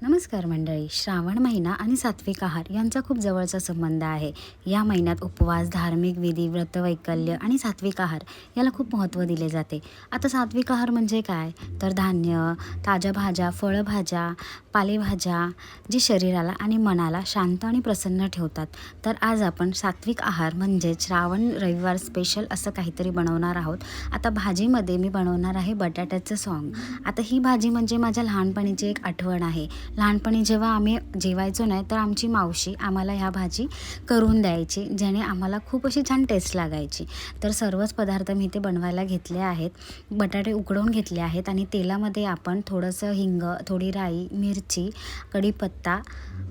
नमस्कार मंडळी. श्रावण महिना आणि सात्विक आहार यांचा खूप जवळचा संबंध आहे. या महिन्यात उपवास, धार्मिक विधी, व्रतवैकल्य आणि सात्विक आहार याला खूप महत्त्व दिले जाते. आता सात्विक आहार म्हणजे काय? तर धान्य, ताज्या भाज्या, फळभाज्या, पालेभाज्या जे शरीराला आणि मनाला शांत आणि प्रसन्न ठेवतात. तर आज आपण सात्विक आहार म्हणजे श्रावण रविवार स्पेशल असं काहीतरी बनवणार आहोत. आता भाजीमध्ये मी बनवणार आहे बटाट्याचं सॉंग. आता ही भाजी म्हणजे माझ्या लहानपणीची एक आठवण आहे. लहानपणी जेव्हा आम्ही जेवायचो नाही तर आमची मावशी आम्हाला ह्या भाजी करून द्यायची, ज्याने आम्हाला खूप अशी छान टेस्ट लागायची. तर सर्वच पदार्थ मी ते बनवायला घेतले आहेत. बटाटे उकडवून घेतले आहेत आणि तेलामध्ये आपण थोडंसं हिंग, थोडी राई, मिरची, कढीपत्ता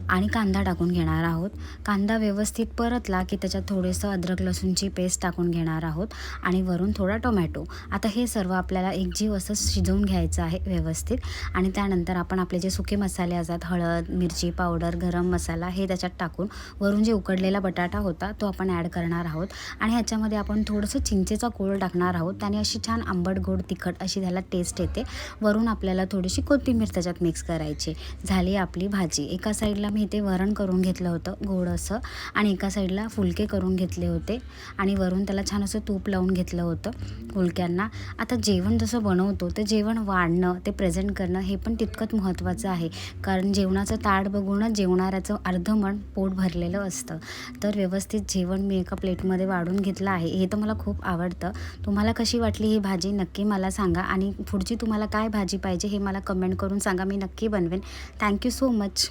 आणि कांदा टाकून घेणार आहोत. कांदा व्यवस्थित परतला की त्याच्यात थोडंसं अद्रक लसूणची पेस्ट टाकून घेणार आहोत आणि वरून थोडा टोमॅटो. आता हे सर्व आपल्याला एकजीव असं शिजवून घ्यायचं आहे व्यवस्थित. आणि त्यानंतर आपण आपले जे सुके मसाले असतात, हळद, मिरची पावडर, गरम मसाला हे त्याच्यात टाकून वरून जे उकडलेला बटाटा होता तो आपण ॲड करणार आहोत. आणि ह्याच्यामध्ये आपण थोडंसं चिंचेचा कोळ टाकणार आहोत. त्याने अशी छान आंबट गोड तिखट अशी त्याला टेस्ट येते. वरून आपल्याला थोडीशी कोथिंबीर त्याच्यात मिक्स करायची. झाली आपली भाजी. एका साईडला मी इथे वरण करून घेतलं होतं गोड असं, आणि एका साईडला फुलके करून घेतले होते आणि वरून त्याला छान असं तूप लावून घेतलं होतं फुलक्यांना. आता जेवण जसं बनवतो ते जेवण वाढणं, ते प्रेझेंट करणं हे पण तितकंच महत्त्वाचं आहे. कारण जेवणाचं ताट बघूनच जेवणाऱ्याचं अर्धमन पोट भरलेलं असतं. तर व्यवस्थित जेवण मी एका प्लेटमध्ये वाढून घेतलं आहे. हे तर मला खूप आवडतं. तुम्हाला कशी वाटली ही भाजी नक्की मला सांगा, आणि पुढची तुम्हाला काय भाजी पाहिजे हे मला कमेंट करून सांगा. मी नक्की बनवेन. Thank you so much.